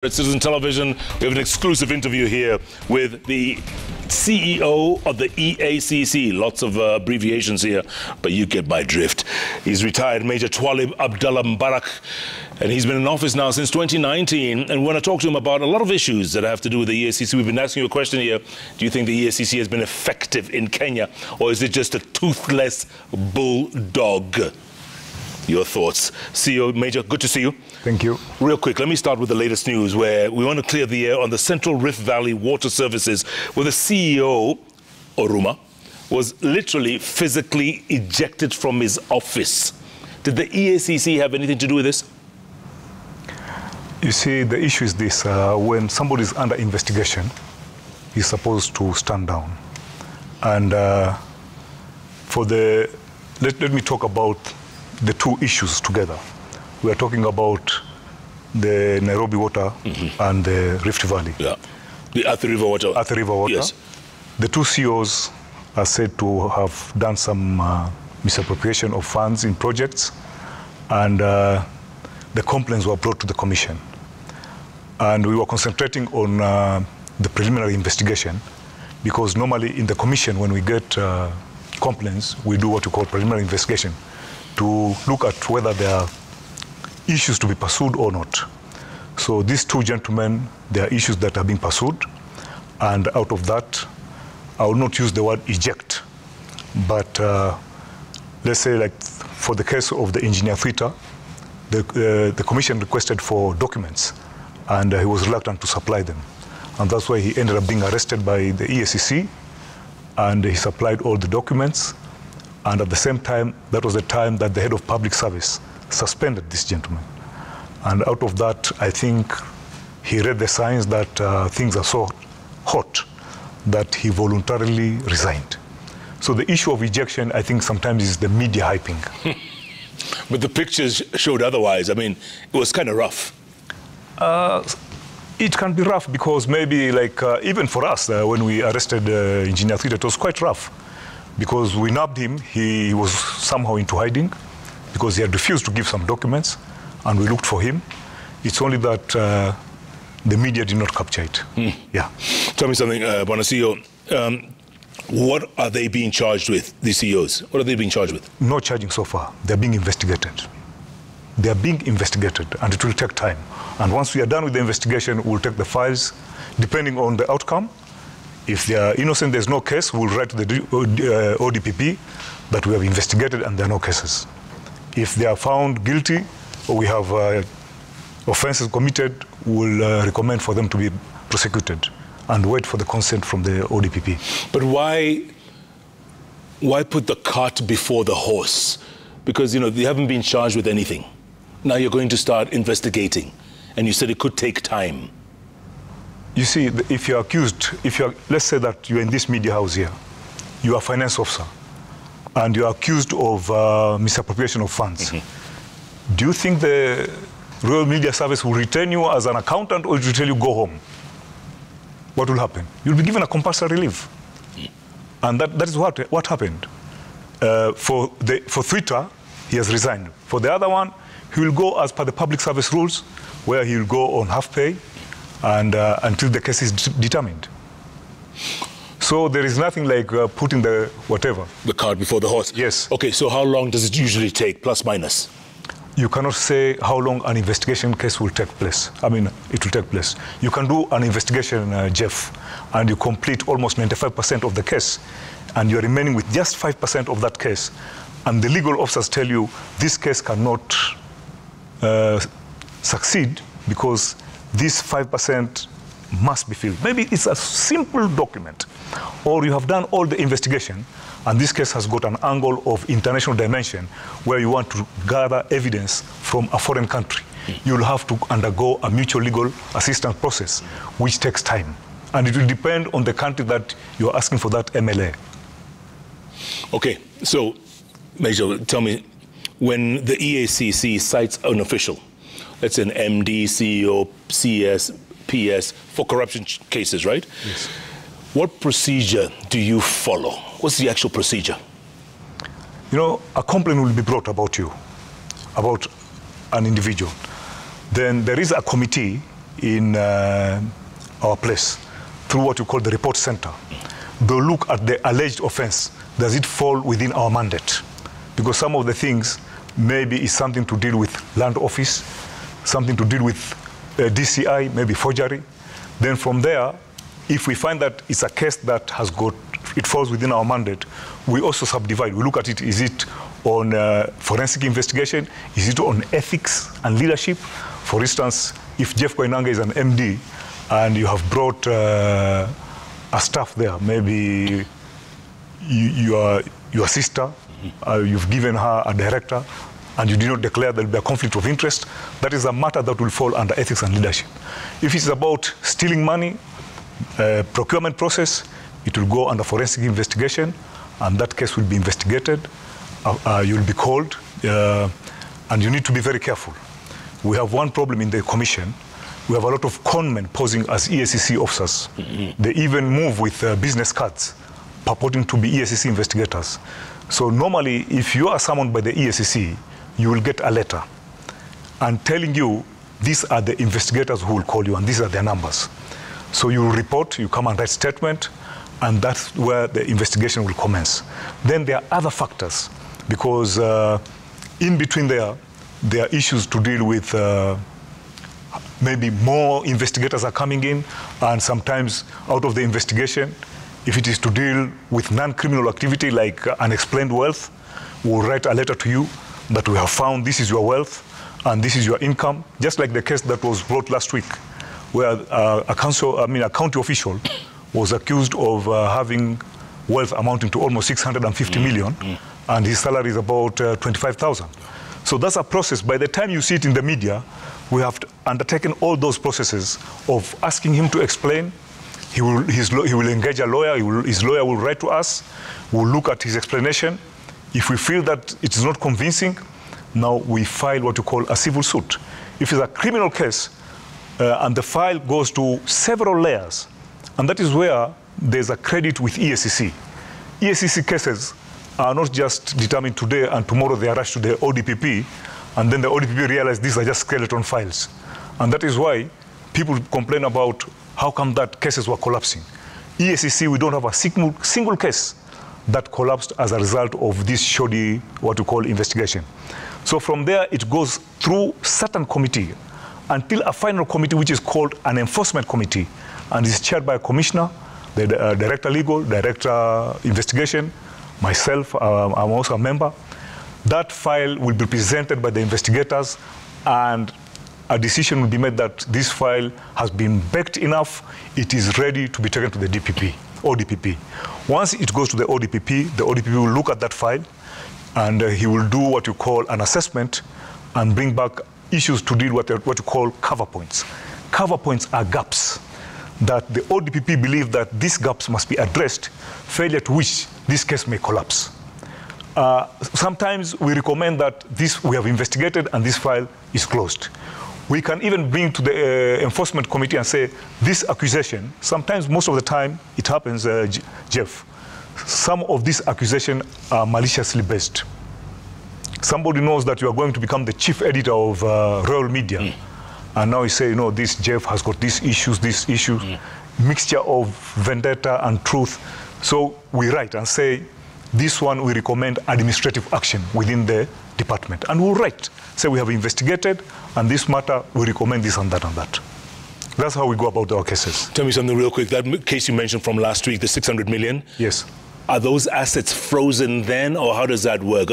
At Citizen Television, we have an exclusive interview here with the CEO of the EACC. Lots of abbreviations here, but you get my drift. He's retired Major Twalib Mbarak, and he's been in office now since 2019. And we want to talk to him about a lot of issues that have to do with the EACC. We've been asking you a question here. Do you think the EACC has been effective in Kenya, or is it just a toothless bulldog? Your thoughts. CEO Major, good to see you. Thank you. Real quick, let me start with the latest news where we want to clear the air on the Central Rift Valley Water Services, where the CEO, Oruma, was literally physically ejected from his office. Did the EACC have anything to do with this? You see, the issue is this. When somebody is under investigation, he's supposed to stand down. And let me talk about the two issues together. We are talking about the Nairobi water and the Rift Valley. Yeah, the Athi River water. Athi River water. Yes. The two CEOs are said to have done some misappropriation of funds in projects, and the complaints were brought to the commission. And we were concentrating on the preliminary investigation, because normally in the commission, when we get complaints, we do what we call preliminary investigation to look at whether there are issues to be pursued or not. So these two gentlemen, there are issues that are being pursued, and out of that, I will not use the word eject, but let's say, like for the case of the engineer Twitter, the commission requested for documents, and he was reluctant to supply them. And that's why he ended up being arrested by the EACC, and he supplied all the documents. And at the same time, that was the time that the head of public service suspended this gentleman. And out of that, I think he read the signs that things are so hot that he voluntarily resigned. So the issue of ejection, I think sometimes is the media hyping. But the pictures showed otherwise. I mean, it was kind of rough. It can be rough because maybe, like, even for us, when we arrested Engineer Twitter, it was quite rough. Because we nabbed him, he was somehow into hiding because he had refused to give some documents, and we looked for him. It's only that the media did not capture it. Yeah. Tell me something, Bwana CEO. What are they being charged with, the CEOs? What are they being charged with? No charging so far. They're being investigated. They are being investigated, and it will take time. And once we are done with the investigation, we'll take the files, depending on the outcome. If they are innocent, there's no case, we'll write to the ODPP that we have investigated and there are no cases. If they are found guilty or we have offenses committed, we'll recommend for them to be prosecuted and wait for the consent from the ODPP. But why put the cart before the horse? Because, you know, they haven't been charged with anything. Now you're going to start investigating, and you said it could take time. You see, if you're accused, let's say that you're in this media house here, you are a finance officer, and you're accused of misappropriation of funds. Do you think the Royal Media Service will retain you as an accountant, or will it tell you go home? What will happen? You'll be given a compulsory leave. And that is what happened. For Twitter, he has resigned. For the other one, he will go as per the public service rules, where he will go on half pay, and until the case is determined. So there is nothing like putting the whatever. The cart before the horse? Yes. Okay, so how long does it usually take, plus minus? You cannot say how long an investigation case will take place. I mean, it will take place. You can do an investigation, Jeff, and you complete almost 95% of the case, and you're remaining with just 5% of that case. And the legal officers tell you this case cannot succeed because this 5% must be filled. Maybe it's a simple document, or you have done all the investigation, and this case has got an angle of international dimension where you want to gather evidence from a foreign country. You'll have to undergo a mutual legal assistance process, which takes time. And it will depend on the country that you're asking for that MLA. Okay, so, Major, tell me, when the EACC cites an official, let's say an MD, CEO, CS, PS, for corruption cases, right? Yes. What procedure do you follow? What's the actual procedure? You know, a complaint will be brought about you, about an individual. Then there is a committee in our place through what you call the report center. They'll look at the alleged offense. Does it fall within our mandate? Because some of the things maybe is something to deal with land office, something to deal with DCI, maybe forgery. Then from there, if we find that it's a case that it falls within our mandate, we also subdivide. We look at it, is it on forensic investigation? Is it on ethics and leadership? For instance, if Jeff Koinange is an MD and you have brought a staff there, maybe your sister, you've given her a director, and you did not declare there will be a conflict of interest, that is a matter that will fall under ethics and leadership. If it's about stealing money, procurement process, it will go under forensic investigation, and that case will be investigated. You'll be called, and you need to be very careful. We have one problem in the commission. We have a lot of conmen posing as EACC officers. They even move with business cards purporting to be EACC investigators. So normally, if you are summoned by the EACC, you will get a letter and telling you these are the investigators who will call you and these are their numbers. So you will report, you come and write statement, and that's where the investigation will commence. Then there are other factors, because in between there are issues to deal with. Maybe more investigators are coming in, and sometimes out of the investigation, if it is to deal with non-criminal activity like unexplained wealth, we'll write a letter to you that we have found this is your wealth and this is your income, just like the case that was brought last week, where a county official was accused of having wealth amounting to almost 650 million, and his salary is about 25,000. So that's a process. By the time you see it in the media, we have undertaken all those processes of asking him to explain. He will engage a lawyer. His lawyer will write to us. We'll look at his explanation. If we feel that it is not convincing, now we file what you call a civil suit. If it's a criminal case, and the file goes to several layers, and that is where there's a credit with EACC. EACC cases are not just determined today and tomorrow they are rushed to the ODPP, and then the ODPP realize these are just skeleton files. And that is why people complain about how come that cases were collapsing. EACC, we don't have a single case that collapsed as a result of this shoddy, what we call, investigation. So from there, it goes through certain committee until a final committee, which is called an enforcement committee, and is chaired by a commissioner, the director legal, director investigation, myself, I'm also a member. That file will be presented by the investigators, and a decision will be made that this file has been baked enough, it is ready to be taken to the ODPP. Once it goes to the ODPP will look at that file, and he will do what you call an assessment and bring back issues to deal with what you call cover points. Cover points are gaps that the ODPP believe that these gaps must be addressed, failure to which this case may collapse. Sometimes we recommend that we have investigated and this file is closed. We can even bring to the enforcement committee and say, this accusation, sometimes most of the time it happens, Jeff, some of these accusations are maliciously based. Somebody knows that you are going to become the chief editor of Royal Media, and now you say, this Jeff has got these issues, mixture of vendetta and truth. So we write and say, this one we recommend administrative action within the department. And we'll write, say we have investigated, and this matter we recommend this and that and that. That's how we go about our cases. Tell me something real quick. That case you mentioned from last week, the 600 million? Yes. Are those assets frozen then, or how does that work?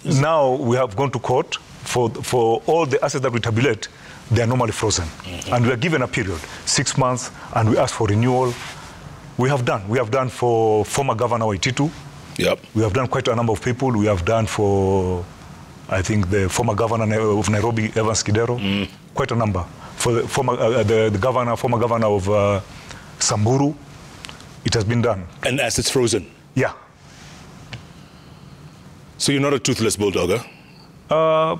Now we have gone to court for all the assets that we tabulate. They are normally frozen. And we are given a period, 6 months, and we ask for renewal. We have done for former Governor Waititu. Yep. We have done quite a number of people. We have done for, I think, the former governor of Nairobi, Evans Kidero, quite a number. For the former governor of Samburu, it has been done. And assets frozen? Yeah. So you're not a toothless bulldog, huh?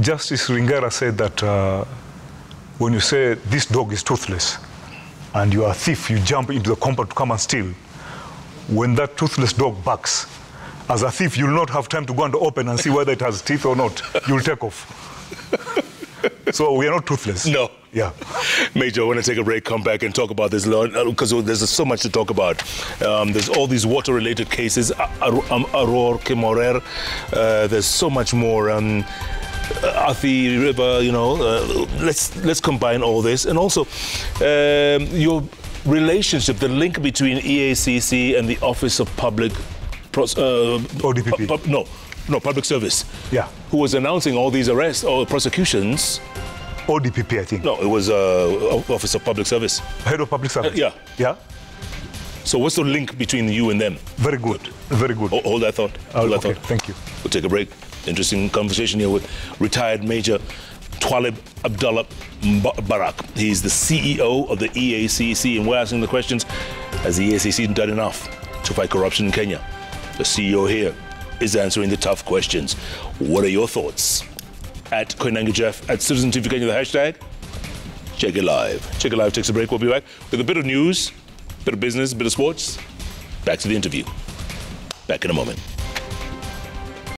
Justice Ringera said that when you say this dog is toothless and you are a thief, you jump into the compound to come and steal. When that toothless dog barks, as a thief, you'll not have time to go and open and see whether it has teeth or not. You'll take off. So we are not toothless. No. Yeah. Major, I want to take a break, come back and talk about this, because there's so much to talk about. There's all these water-related cases, Aror, Kemorer. There's so much more. Athi River, let's combine all this. And also, your relationship, the link between EACC and the Office of Public... ODPP. No, Public Service. Yeah. Who was announcing all these arrests or prosecutions. ODPP, I think. No, it was Office of Public Service. Head of Public Service? Yeah. Yeah. So what's the link between you and them? Very good. Very good. Hold that thought. Hold that thought. Thank you. We'll take a break. Interesting conversation here with retired Major Twalib Mbarak. He's the CEO of the EACC, and we're asking the questions, has the EACC done enough to fight corruption in Kenya? The CEO here is answering the tough questions. What are your thoughts? At Koinange Jeff, at Citizen TV Kenya, the hashtag JKLIVE. JKLIVE takes a break. We'll be back with a bit of news, bit of business, bit of sports. Back to the interview. Back in a moment.